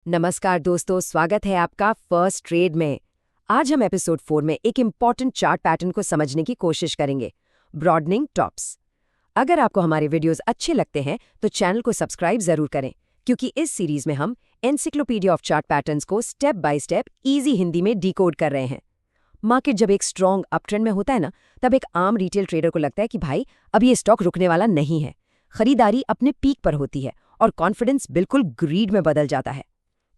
नमस्कार दोस्तों, स्वागत है आपका फर्स्ट ट्रेड में। आज हम एपिसोड 4 में एक इम्पॉर्टेंट चार्ट पैटर्न को समझने की कोशिश करेंगे, ब्रॉडनिंग टॉप्स। अगर आपको हमारे वीडियोस अच्छे लगते हैं तो चैनल को सब्सक्राइब जरूर करें, क्योंकि इस सीरीज में हम एनसाइक्लोपीडिया ऑफ चार्ट पैटर्न्स को step by step easy Hindi में डिकोड कर रहे हैं। मार्केट जब एक स्ट्रॉन्ग अपट्रेंड में होता है ना, तब एक आम रिटेल ट्रेडर को लगता है कि भाई अब ये स्टॉक रुकने वाला नहीं है। खरीदारी अपने पीक पर होती है और कॉन्फिडेंस बिल्कुल ग्रीड में बदल जाता है।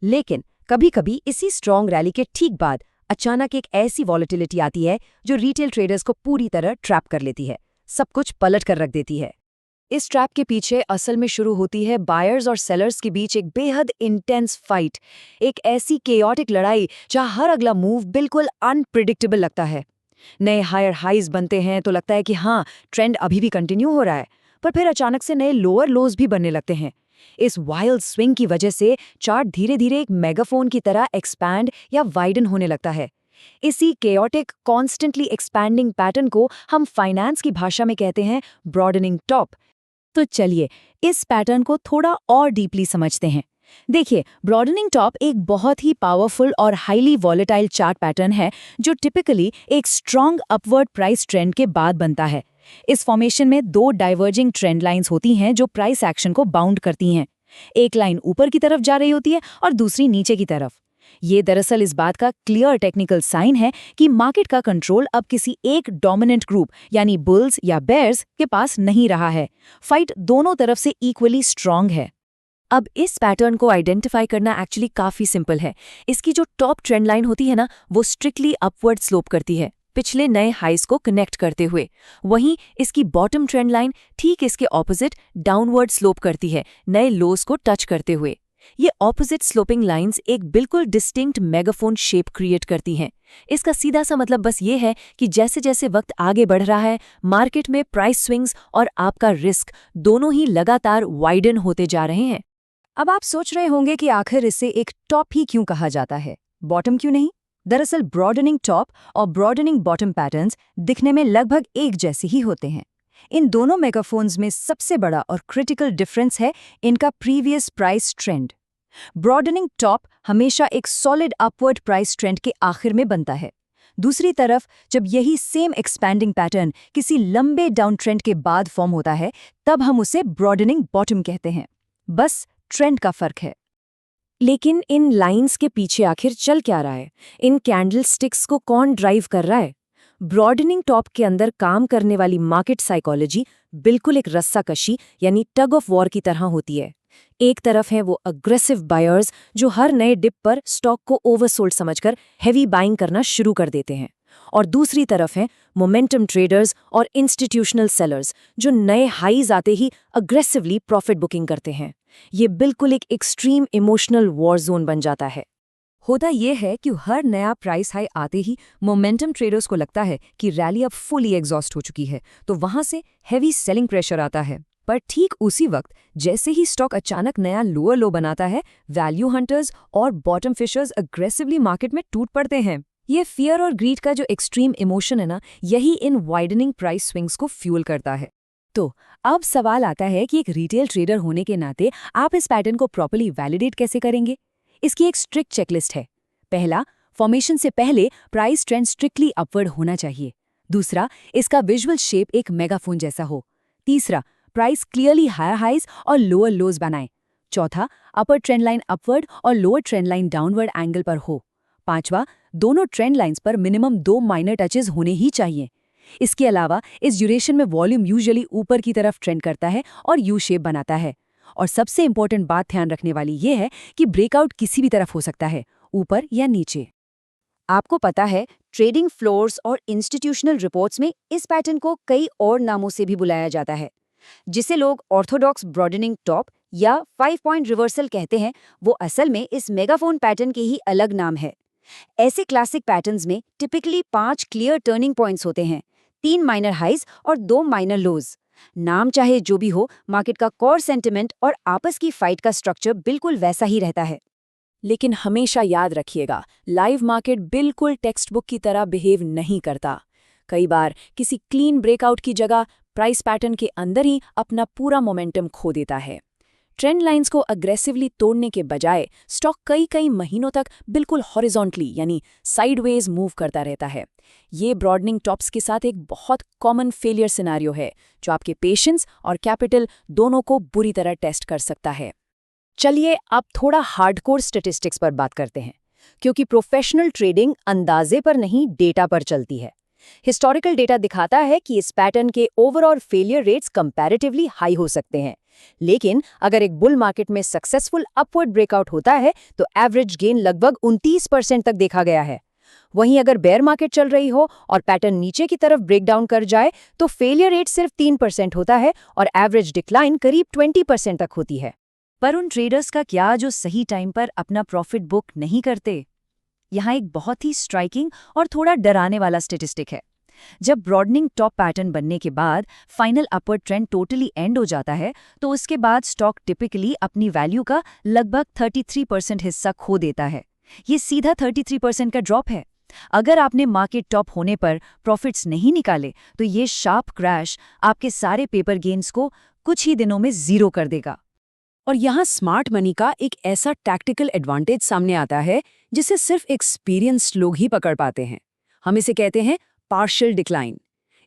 लेकिन कभी कभी इसी स्ट्रॉन्ग रैली के ठीक बाद अचानक एक ऐसी वॉलेटिलिटी आती है जो रिटेल ट्रेडर्स को पूरी तरह ट्रैप कर लेती है, सब कुछ पलट कर रख देती है। इस ट्रैप के पीछे असल में शुरू होती है बायर्स और सेलर्स के बीच एक बेहद इंटेंस फाइट, एक ऐसी केओटिक लड़ाई जहां हर अगला मूव बिल्कुल अनप्रिडिक्टेबल लगता है। नए हायर हाइज बनते हैं तो लगता है कि हाँ, ट्रेंड अभी भी कंटिन्यू हो रहा है, पर फिर अचानक से नए लोअर लोज भी बनने लगते हैं। इस वाइल्ड स्विंग की वजह से चार्ट धीरे धीरे एक मेगाफोन की तरह एक्सपैंड या वाइडन होने लगता है। इसी केओटिक कॉन्स्टेंटली एक्सपैंडिंग पैटर्न को हम फाइनेंस की भाषा में कहते हैं ब्रॉडनिंग टॉप। तो चलिए इस पैटर्न को थोड़ा और डीपली समझते हैं। देखिए, ब्रॉडनिंग टॉप एक बहुत ही पावरफुल और हाईली वॉलेटाइल चार्ट पैटर्न है जो टिपिकली एक स्ट्रॉन्ग अपवर्ड प्राइस ट्रेंड के बाद बनता है। इस फॉर्मेशन में दो डाइवर्जिंग ट्रेंड लाइंस होती हैं जो प्राइस एक्शन को बाउंड करती हैं। एक लाइन ऊपर की तरफ जा रही होती है और दूसरी नीचे की तरफ। ये दरअसल इस बात का क्लियर टेक्निकल साइन है कि मार्केट का कंट्रोल अब किसी एक डोमिनेंट ग्रुप यानी बुल्स या बेयर्स के पास नहीं रहा है। फाइट दोनों तरफ से इक्वली स्ट्रांग है। अब इस पैटर्न को आइडेंटिफाई करना एक्चुअली काफी सिंपल है। इसकी जो टॉप ट्रेंड लाइन होती है ना, वो स्ट्रिक्टली अपवर्ड स्लोप करती है, पिछले नए हाइस को कनेक्ट करते हुए। वहीं इसकी बॉटम ट्रेंड लाइन ठीक इसके ऑपोजिट डाउनवर्ड स्लोप करती है, नए लोस को टच करते हुए। ये ऑपोजिट स्लोपिंग लाइंस एक बिल्कुल डिस्टिंक्ट मेगाफोन शेप क्रिएट करती हैं। इसका सीधा सा मतलब बस ये है कि जैसे जैसे वक्त आगे बढ़ रहा है, मार्केट में प्राइस स्विंग्स और आपका रिस्क दोनों ही लगातार वाइडन होते जा रहे हैं। अब आप सोच रहे होंगे कि आखिर इसे एक टॉप ही क्यों कहा जाता है, बॉटम क्यों नहीं? दरअसल ब्रॉडनिंग टॉप और ब्रॉडनिंग बॉटम पैटर्न्स दिखने में लगभग एक जैसे ही होते हैं। इन दोनों मेगाफोन्स में सबसे बड़ा और क्रिटिकल डिफरेंस है इनका previous price trend. Broadening top हमेशा एक सॉलिड अपवर्ड प्राइस ट्रेंड के आखिर में बनता है। दूसरी तरफ जब यही सेम एक्सपैंडिंग पैटर्न किसी लंबे डाउन ट्रेंड के बाद फॉर्म होता है, तब हम उसे ब्रॉडनिंग बॉटम कहते हैं। बस ट्रेंड का फर्क है। लेकिन इन लाइंस के पीछे आखिर चल क्या रहा है? इन कैंडल स्टिक्स को कौन ड्राइव कर रहा है? ब्रॉडनिंग टॉप के अंदर काम करने वाली मार्केट साइकोलॉजी बिल्कुल एक रस्साकशी यानी टग ऑफ वॉर की तरह होती है। एक तरफ है वो अग्रेसिव बायर्स जो हर नए डिप पर स्टॉक को ओवरसोल्ड समझकर हेवी बाइंग करना शुरू कर देते हैं, और दूसरी तरफ है मोमेंटम ट्रेडर्स और इंस्टीट्यूशनल सेलर्स जो नए हाईज आते ही अग्रेसिवली प्रॉफिट बुकिंग करते हैं। ये बिल्कुल एक एक्सट्रीम इमोशनल वॉर जोन बन जाता है। होता यह है कि हर नया प्राइस हाई आते ही मोमेंटम ट्रेडर्स को लगता है कि रैली अब फुली एग्जॉस्ट हो चुकी है, तो वहां से हेवी सेलिंग प्रेशर आता है। पर ठीक उसी वक्त जैसे ही स्टॉक अचानक नया लोअर लो बनाता है, वैल्यू हंटर्स और बॉटम फिशर्स अग्रेसिवली मार्केट में टूट पड़ते हैं। ये फियर और ग्रीड का जो एक्सट्रीम इमोशन है ना, यही इन वाइडनिंग प्राइस स्विंग्स को फ्यूल करता है। तो अब सवाल आता है कि एक रिटेल ट्रेडर होने के नाते आप इस पैटर्न को प्रॉपर्ली वैलिडेट कैसे करेंगे? इसकी एक स्ट्रिक्ट चेकलिस्ट है। पहला, फॉर्मेशन से पहले प्राइस ट्रेंड स्ट्रिक्टली अपवर्ड होना चाहिए। दूसरा, इसका विजुअल शेप एक मेगाफोन जैसा हो। तीसरा, प्राइस क्लियरली हायर हाइज और लोअर लोज बनाए। चौथा, अपर ट्रेंड लाइन अपवर्ड और lower trend line downward angle पर हो। पांचवा, दोनों ट्रेंड लाइंस पर मिनिमम 2 माइनर टचेस होने ही चाहिए। इसके अलावा इस ड्यूरेशन में वॉल्यूम यूजुअली ऊपर की तरफ ट्रेंड करता है और यू शेप बनाता है। और सबसे इंपॉर्टेंट बात ध्यान रखने वाली ये है कि ब्रेकआउट किसी भी तरफ हो सकता है, ऊपर या नीचे। आपको पता है, ट्रेडिंग फ्लोर्स और इंस्टीट्यूशनल रिपोर्ट्स में इस पैटर्न को कई और नामों से भी बुलाया जाता है। जिसे लोग ऑर्थोडॉक्स ब्रॉडनिंग टॉप या 5 पॉइंट रिवर्सल कहते हैं, वो असल में इस मेगाफोन पैटर्न के ही अलग नाम है। ऐसे क्लासिक पैटर्न्स में टिपिकली 5 क्लियर टर्निंग पॉइंट्स होते हैं, 3 माइनर हाइज और 2 माइनर लोज। नाम चाहे जो भी हो, मार्केट का कोर सेंटिमेंट और आपस की फाइट का स्ट्रक्चर बिल्कुल वैसा ही रहता है। लेकिन हमेशा याद रखिएगा, लाइव मार्केट बिल्कुल टेक्स्ट बुक की तरह बिहेव नहीं करता। कई बार किसी क्लीन ब्रेकआउट की जगह प्राइस पैटर्न के अंदर ही अपना पूरा मोमेंटम खो देता है। ट्रेंड लाइंस को अग्रेसिवली तोड़ने के बजाय स्टॉक कई कई महीनों तक बिल्कुल हॉरिजॉन्टली यानी साइडवेज मूव करता रहता है। ये ब्रॉडनिंग टॉप्स के साथ एक बहुत कॉमन फेलियर सिनेरियो है जो आपके पेशेंस और कैपिटल दोनों को बुरी तरह टेस्ट कर सकता है। चलिए अब थोड़ा हार्डकोर स्टैटिस्टिक्स पर बात करते हैं, क्योंकि प्रोफेशनल ट्रेडिंग अंदाजे पर नहीं डेटा पर चलती है। हिस्टोरिकल डेटा दिखाता है कि इस पैटर्न के overall failure rates comparatively high हो सकते हैं, लेकिन अगर एक बुल मार्केट में सक्सेसफुल अपवर्ड ब्रेकआउट होता है तो एवरेज गेन लगभग 29% तक देखा गया है। वहीं अगर बेयर मार्केट चल रही हो और पैटर्न नीचे की तरफ ब्रेकडाउन कर जाए तो फेलियर रेट सिर्फ 3% होता है और एवरेज डिक्लाइन करीब 20% तक होती है। पर उन ट्रेडर्स का क्या जो सही टाइम पर अपना प्रॉफिट बुक नहीं करते? यहाँ एक बहुत ही स्ट्राइकिंग और थोड़ा डराने वाला स्टेटिस्टिक है। जब ब्रॉडनिंग टॉप पैटर्न बनने के बाद final upward trend totally and हो जाता है तो उसके बाद स्टॉक टिपिकली अपनी वैल्यू का लगभग 33% हिस्सा खो देता है। ये सीधा 33% का ड्रॉप है। अगर आपने मार्केट टॉप होने पर प्रॉफिट्स नहीं निकाले तो ये शार्प क्रैश आपके सारे पेपर गेन्स को कुछ ही दिनों में जीरो कर देगा। और यहाँ स्मार्ट मनी का एक ऐसा टैक्टिकल एडवांटेज सामने आता है जिसे सिर्फ एक्सपीरियंस्ड लोग ही पकड़ पाते हैं। हम इसे कहते हैं पार्शियल डिक्लाइन।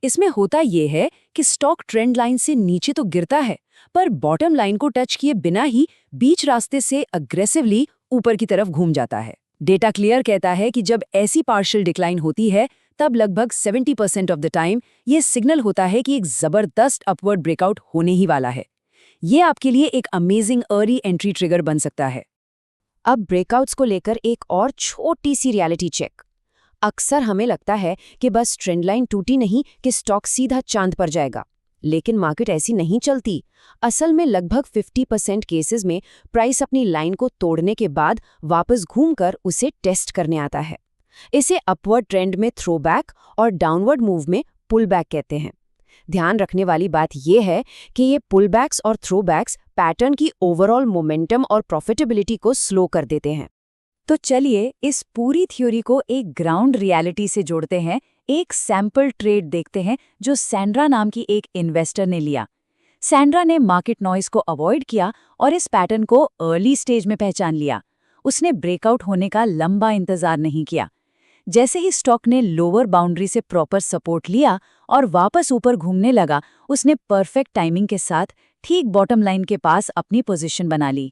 इसमें होता यह है कि स्टॉक ट्रेंड लाइन से नीचे तो गिरता है, पर बॉटम लाइन को टच किए बिना ही बीच रास्ते से अग्रेसिवली ऊपर की तरफ घूम जाता है। डेटा क्लियर कहता है कि जब ऐसी पार्शियल डिक्लाइन होती है तब लगभग 70% ऑफ द टाइम ये सिग्नल होता है कि एक जबरदस्त अपवर्ड ब्रेकआउट होने ही वाला है। ये आपके लिए एक अमेजिंग अर्ली एंट्री ट्रिगर बन सकता है। अब ब्रेकआउट्स को लेकर एक और छोटी सी रियलिटी चेक। अक्सर हमें लगता है कि बस ट्रेंड लाइन टूटी नहीं कि स्टॉक सीधा चांद पर जाएगा, लेकिन मार्केट ऐसी नहीं चलती। असल में लगभग 50% केसेस में प्राइस अपनी लाइन को तोड़ने के बाद वापस घूमकर उसे टेस्ट करने आता है। इसे अपवर्ड ट्रेंड में थ्रोबैक और डाउनवर्ड मूव में पुलबैक कहते हैं। ध्यान रखने वाली बात यह है कि ये पुलबैक्स और थ्रोबैक्स पैटर्न की ओवरऑल मोमेंटम और प्रॉफिटेबिलिटी को स्लो कर देते हैं। तो चलिए इस पूरी थ्योरी को एक ग्राउंड रियलिटी से जोड़ते हैं। एक सैंपल ट्रेड देखते हैं जो सैंड्रा नाम की एक इन्वेस्टर ने लिया। सैंड्रा ने मार्केट नॉइज को अवॉइड किया और इस पैटर्न को अर्ली स्टेज में पहचान लिया। उसने ब्रेकआउट होने का लंबा इंतजार नहीं किया। जैसे ही स्टॉक ने लोअर बाउंड्री से प्रॉपर सपोर्ट लिया और वापस ऊपर घूमने लगा, उसने परफेक्ट टाइमिंग के साथ ठीक बॉटम लाइन के पास अपनी पोजीशन बना ली।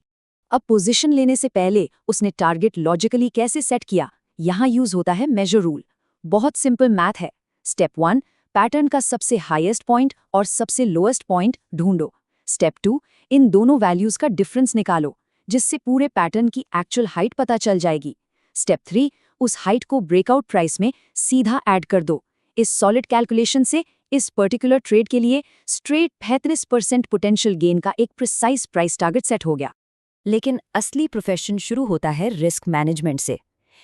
अब पोजीशन लेने से पहले उसने टारगेट लॉजिकली कैसे सेट किया? यहाँ यूज होता है मेजर रूल। बहुत सिंपल मैथ है। स्टेप 1, पैटर्न का सबसे हाईएस्ट पॉइंट और सबसे लोएस्ट पॉइंट ढूंढो। स्टेप 2, इन दोनों वैल्यूज का डिफरेंस निकालो, जिससे पूरे पैटर्न की एक्चुअल हाइट पता चल जाएगी। स्टेप 3, उस हाइट को ब्रेकआउट प्राइस में सीधा ऐड कर दो। इस सॉलिड कैलकुलेशन से इस पर्टिकुलर ट्रेड के लिए स्ट्रेट 35% पोटेंशियल गेन का एक प्रिसाइज प्राइस टारगेट सेट हो गया। लेकिन असली प्रोफेशन शुरू होता है रिस्क मैनेजमेंट से।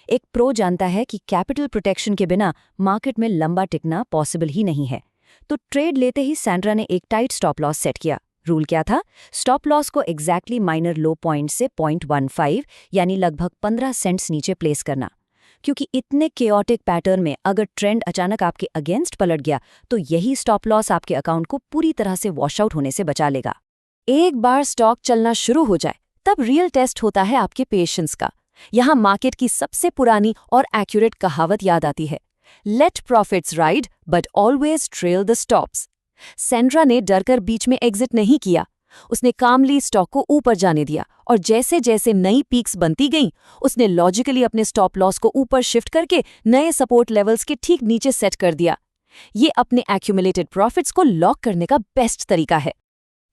एक प्रो जानता है कि कैपिटल प्रोटेक्शन के बिना मार्केट में लंबा टिकना पॉसिबल ही नहीं है। तो ट्रेड लेते ही सैंड्रा ने एक टाइट स्टॉप लॉस सेट किया। रूल क्या था? स्टॉप लॉस को एग्जैक्टली माइनर लो पॉइंट से 0.15 यानी लगभग 15 सेंट्स नीचे प्लेस करना, क्योंकि इतने केओटिक पैटर्न में अगर ट्रेंड अचानक आपके अगेंस्ट पलट गया तो यही स्टॉप लॉस आपके अकाउंट को पूरी तरह से वॉश आउट होने से बचा लेगा। एक बार स्टॉक चलना शुरू हो जाए तब रियल टेस्ट होता है आपके पेशेंस का। यहाँ मार्केट की सबसे पुरानी और एक्यूरेट कहावत याद आती है, let profits ride but always trail the stops. Sandra ने डरकर बीच में एग्जिट नहीं किया। उसने कामली स्टॉक को ऊपर जाने दिया और जैसे जैसे नई पीक्स बनती गईं, उसने लॉजिकली अपने स्टॉप लॉस को ऊपर शिफ्ट करके नए सपोर्ट लेवल्स के ठीक नीचे सेट कर दिया। ये अपने एक्यूमुलेटेड प्रॉफिट्स को लॉक करने का बेस्ट तरीका है।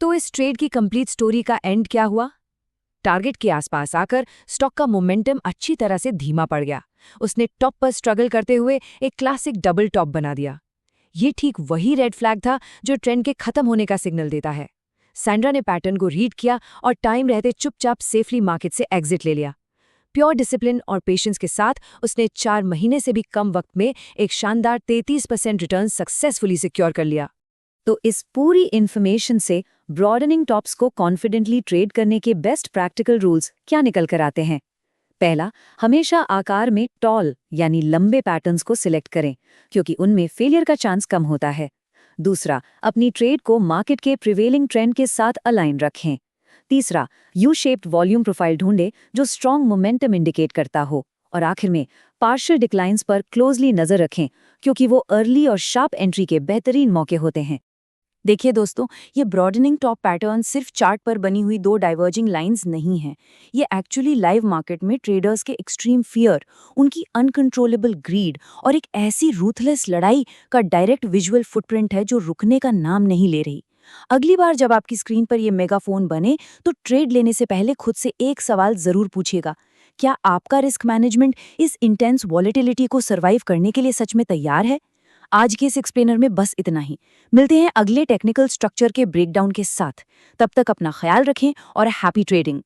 तो इस ट्रेड की कंप्लीट स्टोरी का एंड क्या हुआ? टारगेट के आसपास आकर स्टॉक का मोमेंटम अच्छी तरह से धीमा पड़ गया। उसने टॉप पर स्ट्रगल करते हुए एक क्लासिक डबल टॉप बना दिया। ये ठीक वही रेड फ्लैग था जो ट्रेंड के खत्म होने का सिग्नल देता है। सैंड्रा ने पैटर्न को रीड किया और टाइम रहते चुपचाप सेफली मार्केट से एग्जिट ले लिया। प्योर डिसिप्लिन और पेशेंस के साथ उसने 4 महीने से भी कम वक्त में एक शानदार 33% रिटर्न सक्सेसफुली सिक्योर कर लिया। तो इस पूरी इन्फॉर्मेशन से ब्रॉडनिंग टॉप्स को कॉन्फिडेंटली ट्रेड करने के बेस्ट प्रैक्टिकल रूल्स क्या निकल कर आते हैं? पहला, हमेशा आकार में टॉल यानी लंबे पैटर्न्स को सिलेक्ट करें, क्योंकि उनमें फेलियर का चांस कम होता है। दूसरा, अपनी ट्रेड को मार्केट के प्रिवेलिंग ट्रेंड के साथ अलाइन रखें। तीसरा, यू शेप्ड वॉल्यूम प्रोफाइल ढूंढे जो स्ट्रॉन्ग मोमेंटम इंडिकेट करता हो। और आखिर में पार्शियल डिक्लाइंस पर क्लोजली नजर रखें, क्योंकि वो अर्ली और शार्प एंट्री के बेहतरीन मौके होते हैं। देखिए दोस्तों, ये ब्रॉडनिंग टॉप पैटर्न सिर्फ चार्ट पर बनी हुई दो डाइवर्जिंग लाइंस नहीं हैं। ये एक्चुअली लाइव मार्केट में ट्रेडर्स के एक्सट्रीम फियर, उनकी अनकंट्रोलेबल ग्रीड और एक ऐसी रूथलेस लड़ाई का डायरेक्ट विजुअल फुटप्रिंट है जो रुकने का नाम नहीं ले रही। अगली बार जब आपकी स्क्रीन पर ये मेगाफोन बने तो ट्रेड लेने से पहले खुद से एक सवाल जरूर पूछिएगा, क्या आपका रिस्क मैनेजमेंट इस इंटेंस वॉलेटिलिटी को सर्वाइव करने के लिए सच में तैयार है? आज के इस एक्सप्लेनर में बस इतना ही। मिलते हैं अगले टेक्निकल स्ट्रक्चर के ब्रेकडाउन के साथ। तब तक अपना ख्याल रखें और हैप्पी ट्रेडिंग।